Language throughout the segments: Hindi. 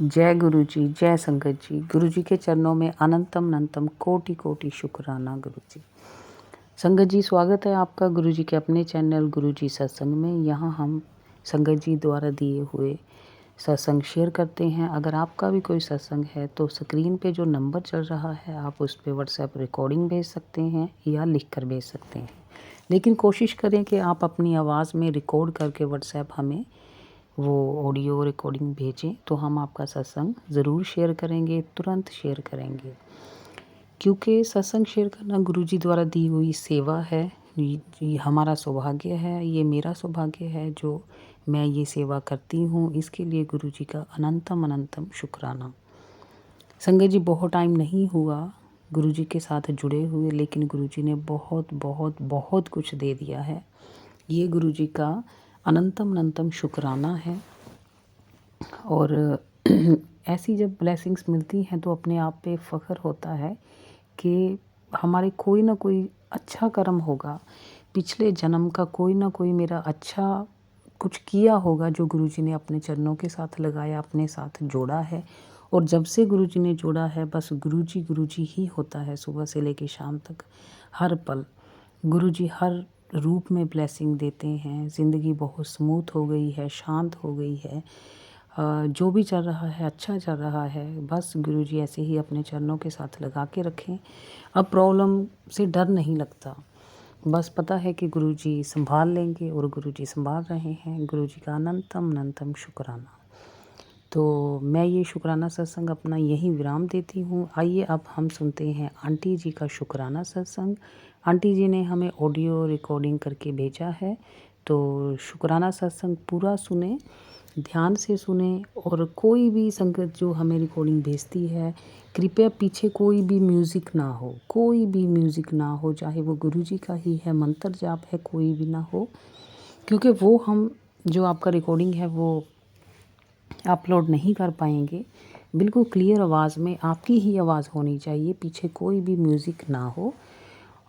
जय गुरु जी, जय संगत जी। गुरु जी के चरणों में अनंतम अनंतम कोटि कोटि शुक्राना गुरु जी। संगत जी, स्वागत है आपका गुरु जी के अपने चैनल गुरु जी सत्संग में। यहाँ हम संगत जी द्वारा दिए हुए सत्संग शेयर करते हैं। अगर आपका भी कोई सत्संग है तो स्क्रीन पे जो नंबर चल रहा है आप उस पर व्हाट्सएप रिकॉर्डिंग भेज सकते हैं या लिख कर भेज सकते हैं। लेकिन कोशिश करें कि आप अपनी आवाज़ में रिकॉर्ड करके व्हाट्सएप हमें वो ऑडियो रिकॉर्डिंग भेजें तो हम आपका सत्संग ज़रूर शेयर करेंगे, तुरंत शेयर करेंगे। क्योंकि सत्संग शेयर करना गुरु जी द्वारा दी हुई सेवा है। ये हमारा सौभाग्य है, ये मेरा सौभाग्य है जो मैं ये सेवा करती हूँ। इसके लिए गुरु जी का अनंतम अनंतम शुक्राना। संगत जी, बहुत टाइम नहीं हुआ गुरु जी के साथ जुड़े हुए, लेकिन गुरु जी ने बहुत बहुत बहुत कुछ दे दिया है। ये गुरु जी का अनंतम अनंतम शुक्राना है। और ऐसी जब ब्लेसिंग्स मिलती हैं तो अपने आप पे फ़ख्र होता है कि हमारे कोई ना कोई अच्छा कर्म होगा, पिछले जन्म का कोई ना कोई मेरा अच्छा कुछ किया होगा जो गुरु जी ने अपने चरणों के साथ लगाया, अपने साथ जोड़ा है। और जब से गुरु जी ने जोड़ा है बस गुरु जी ही होता है, सुबह से लेकर शाम तक हर पल। गुरु जी हर रूप में ब्लेसिंग देते हैं। ज़िंदगी बहुत स्मूथ हो गई है, शांत हो गई है। जो भी चल रहा है अच्छा चल रहा है। बस गुरु जी ऐसे ही अपने चरणों के साथ लगा के रखें। अब प्रॉब्लम से डर नहीं लगता, बस पता है कि गुरु जी संभाल लेंगे और गुरु जी संभाल रहे हैं। गुरु जी का अनंतम अनंतम शुक्राना। तो मैं ये शुक्राना सत्संग अपना यहीं विराम देती हूँ। आइए अब हम सुनते हैं आंटी जी का शुक्राना सत्संग। आंटी जी ने हमें ऑडियो रिकॉर्डिंग करके भेजा है, तो शुक्राना सत्संग पूरा सुने, ध्यान से सुने। और कोई भी संगत जो हमें रिकॉर्डिंग भेजती है, कृपया पीछे कोई भी म्यूज़िक ना हो, कोई भी म्यूज़िक ना हो, चाहे वो गुरु जी का ही है, मंत्र जाप है, कोई भी ना हो। क्योंकि वो हम जो आपका रिकॉर्डिंग है वो अपलोड नहीं कर पाएंगे। बिल्कुल क्लियर आवाज़ में आपकी ही आवाज़ होनी चाहिए, पीछे कोई भी म्यूज़िक ना हो।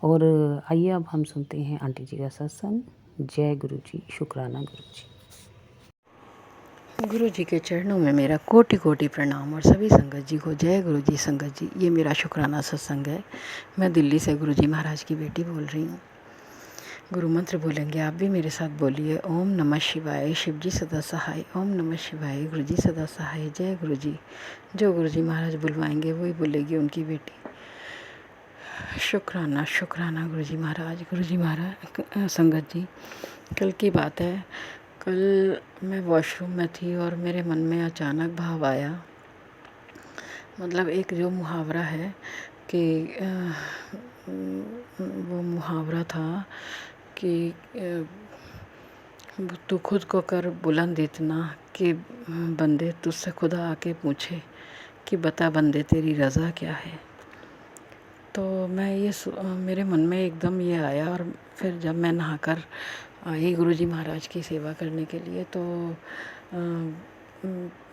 और आइए अब हम सुनते हैं आंटी जी का सत्संग। जय गुरु जी, शुक्राना गुरु जी। गुरु जी के चरणों में मेरा कोटि कोटि प्रणाम और सभी संगत जी को जय गुरु जी। संगत जी, ये मेरा शुक्राना सत्संग है। मैं दिल्ली से गुरु जी महाराज की बेटी बोल रही हूँ। गुरु मंत्र बोलेंगे, आप भी मेरे साथ बोलिए। ओम नमः शिवाय, शिव जी सदा सहाय। ओम नमः शिवाय, गुरु जी सदा सहाय। जय गुरु जी। जो गुरु जी महाराज बुलवाएंगे वही बोलेगी उनकी बेटी। शुक्राना शुक्राना गुरु जी महाराज। गुरु जी महाराज, संगत जी, कल की बात है। कल मैं वॉशरूम में थी और मेरे मन में अचानक भाव आया। मतलब एक जो मुहावरा है कि वो मुहावरा था कि तू खुद को कर बुलंद इतना कि बंदे तुझसे खुदा आके पूछे कि बता बंदे तेरी रज़ा क्या है। तो मैं ये मेरे मन में एकदम ये आया। और फिर जब मैं नहाकर आई गुरुजी महाराज की सेवा करने के लिए, तो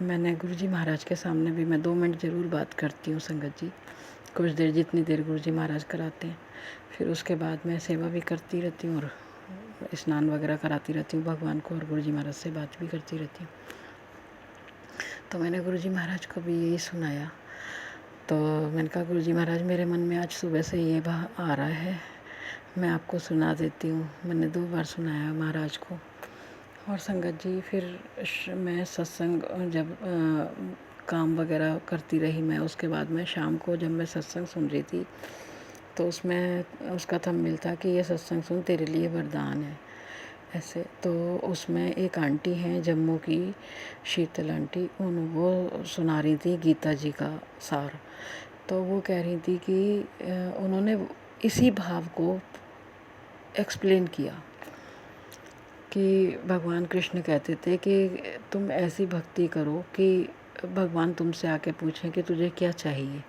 मैंने गुरुजी महाराज के सामने भी मैं 2 मिनट ज़रूर बात करती हूँ संगत जी, कुछ देर, जितनी देर गुरुजी महाराज कराते हैं। फिर उसके बाद मैं सेवा भी करती रहती हूँ और स्नान वगैरह कराती रहती हूँ भगवान को, और गुरुजी महाराज से बात भी करती रहती हूँ। तो मैंने गुरुजी महाराज को भी यही सुनाया। तो मैंने कहा, गुरुजी महाराज, मेरे मन में आज सुबह से ये आ रहा है, मैं आपको सुना देती हूँ। मैंने 2 बार सुनाया महाराज को। और संगत जी, फिर मैं सत्संग जब काम वगैरह करती रही मैं, उसके बाद में शाम को जब मैं सत्संग सुन रही थी तो उसमें उसका थंबनेल था कि ये सत्संग सुन, तेरे लिए वरदान है, ऐसे। तो उसमें एक आंटी हैं जम्मू की, शीतल आंटी, वो सुना रही थी गीता जी का सार। तो वो कह रही थी कि उन्होंने इसी भाव को एक्सप्लेन किया कि भगवान कृष्ण कहते थे कि तुम ऐसी भक्ति करो कि भगवान तुमसे आके पूछें कि तुझे क्या चाहिए।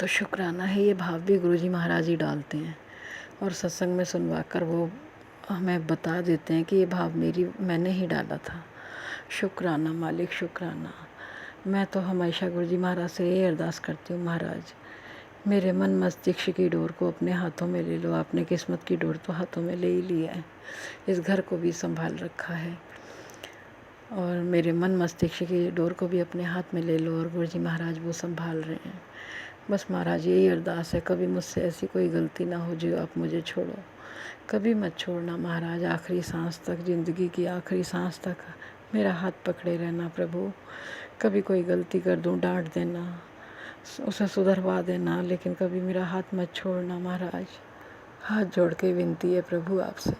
तो शुक्राना है, ये भाव भी गुरुजी महाराज ही डालते हैं और सत्संग में सुनवा कर वो हमें बता देते हैं कि ये भाव मैंने ही डाला था। शुक्राना मालिक, शुक्राना। मैं तो हमेशा गुरुजी महाराज से ये अरदास करती हूँ, महाराज मेरे मन मस्तिष्क की डोर को अपने हाथों में ले लो। आपने किस्मत की डोर तो हाथों में ले ही लिया है, इस घर को भी संभाल रखा है। और मेरे मन मस्तिष्क की डोर को भी अपने हाथ में ले लो और गुरु जी महाराज वो संभाल रहे हैं। बस महाराज यही अरदास है, कभी मुझसे ऐसी कोई गलती ना हो जो आप मुझे छोड़ो, कभी मत छोड़ना महाराज। आखिरी सांस तक, ज़िंदगी की आखिरी सांस तक मेरा हाथ पकड़े रहना प्रभु। कभी कोई गलती कर दूं, डांट देना, उसे सुधरवा देना, लेकिन कभी मेरा हाथ मत छोड़ना महाराज। हाथ जोड़ के विनती है प्रभु आपसे।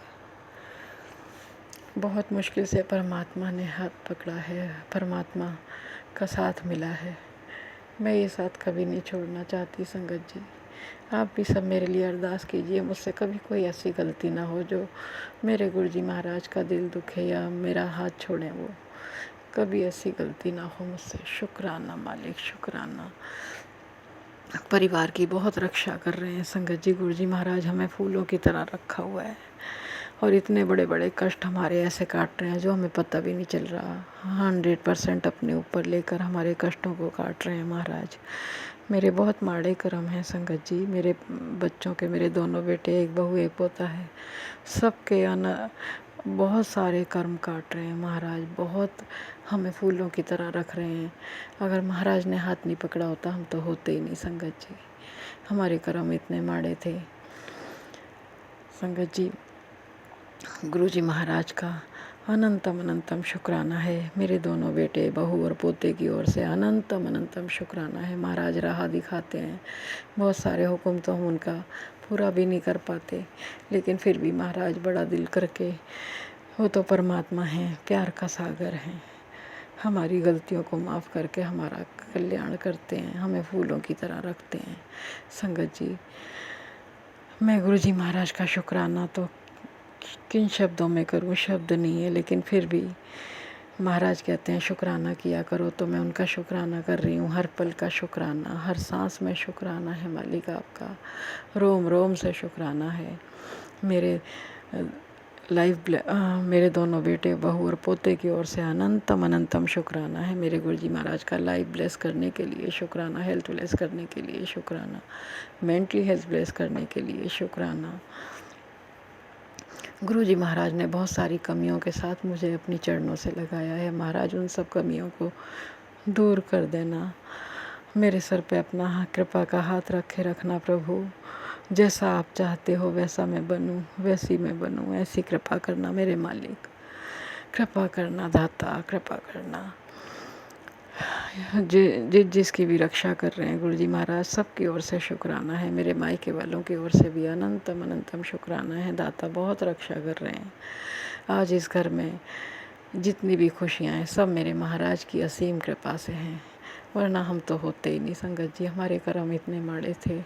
बहुत मुश्किल से परमात्मा ने हाथ पकड़ा है, परमात्मा का साथ मिला है। मैं ये साथ कभी नहीं छोड़ना चाहती संगत जी। आप भी सब मेरे लिए अरदास कीजिए, मुझसे कभी कोई ऐसी गलती ना हो जो मेरे गुरु जी महाराज का दिल दुखे या मेरा हाथ छोड़ें, वो कभी ऐसी गलती ना हो मुझसे। शुक्राना मालिक, शुक्राना। परिवार की बहुत रक्षा कर रहे हैं संगत जी। गुरु जी महाराज हमें फूलों की तरह रखा हुआ है और इतने बड़े बड़े कष्ट हमारे ऐसे काट रहे हैं जो हमें पता भी नहीं चल रहा। 100% अपने ऊपर लेकर हमारे कष्टों को काट रहे हैं महाराज। मेरे बहुत माड़े कर्म हैं संगत जी। मेरे बच्चों के, मेरे दोनों बेटे, एक बहू एक पोता है, सबके बहुत सारे कर्म काट रहे हैं महाराज। बहुत हमें फूलों की तरह रख रहे हैं। अगर महाराज ने हाथ नहीं पकड़ा होता हम तो होते ही नहीं संगत जी। हमारे कर्म इतने माड़े थे संगत जी। गुरु जी महाराज का अनंतम अनंतम शुक्राना है। मेरे दोनों बेटे, बहू और पोते की ओर से अनंतम अनंतम शुक्राना है। महाराज राह दिखाते हैं, बहुत सारे हुक्म तो हम उनका पूरा भी नहीं कर पाते, लेकिन फिर भी महाराज बड़ा दिल करके, वो तो परमात्मा हैं, प्यार का सागर हैं, हमारी गलतियों को माफ़ करके हमारा कल्याण करते हैं, हमें फूलों की तरह रखते हैं संगत जी। मैं गुरु जी महाराज का शुक्राना तो किन शब्दों में करूं, शब्द नहीं है, लेकिन फिर भी महाराज कहते हैं शुक्राना किया करो, तो मैं उनका शुक्राना कर रही हूँ। हर पल का शुक्राना, हर सांस में शुक्राना है मालिक आपका, रोम रोम से शुक्राना है। मेरे मेरे दोनों बेटे, बहू और पोते की ओर से अनंतम अनंतम शुक्राना है। मेरे गुरु जी महाराज का लाइफ ब्लेस करने के लिए शुक्राना, हेल्थ ब्लेस करने के लिए शुक्राना, मेंटली हेल्थ ब्लेस करने के लिए शुक्राना। गुरु जी महाराज ने बहुत सारी कमियों के साथ मुझे अपनी चरणों से लगाया है। महाराज उन सब कमियों को दूर कर देना, मेरे सर पे अपना कृपा का हाथ रखे रखना प्रभु। जैसा आप चाहते हो वैसा मैं बनूं, वैसी मैं बनूं, ऐसी कृपा करना मेरे मालिक। कृपा करना दाता, कृपा करना। जिसकी भी रक्षा कर रहे हैं गुरु जी महाराज, सबकी ओर से शुक्राना है। मेरे मायके वालों की ओर से भी अनंतम अनंतम शुक्राना है। दाता बहुत रक्षा कर रहे हैं। आज इस घर में जितनी भी खुशियाँ हैं सब मेरे महाराज की असीम कृपा से हैं, वरना हम तो होते ही नहीं संगत जी। हमारे कर्म इतने माड़े थे,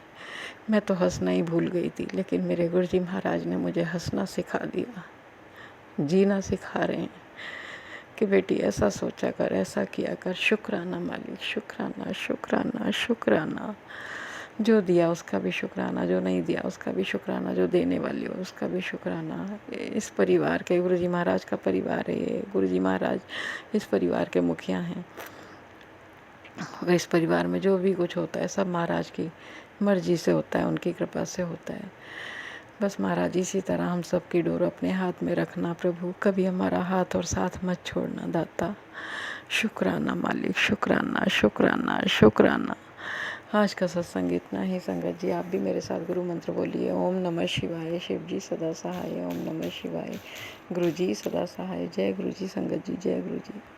मैं तो हंसना ही भूल गई थी, लेकिन मेरे गुरु जी महाराज ने मुझे हंसना सिखा दिया, जीना सिखा रहे हैं कि बेटी ऐसा सोचा कर, ऐसा किया कर। शुक्राना मालिक, शुक्राना शुक्राना शुक्राना। जो दिया उसका भी शुक्राना, जो नहीं दिया उसका भी शुक्राना, जो देने वाली हो उसका भी शुक्राना। इस परिवार के, गुरु जी महाराज का परिवार है ये। गुरु जी महाराज इस परिवार के मुखिया हैं और इस परिवार में जो भी कुछ होता है सब महाराज की मर्जी से होता है, उनकी कृपा से होता है। बस महाराज इसी तरह हम सब की डोर अपने हाथ में रखना प्रभु, कभी हमारा हाथ और साथ मत छोड़ना दाता। शुक्राना मालिक, शुक्राना शुक्राना शुक्राना। आज का सत्संग इतना ही संगत जी। आप भी मेरे साथ गुरु मंत्र बोलिए, ओम नमः शिवाय। शिव जी सदा सहाय, ओम नमः शिवाय। गुरु जी सदा सहाय। जय गुरु जी संगत जी, जय गुरु जी।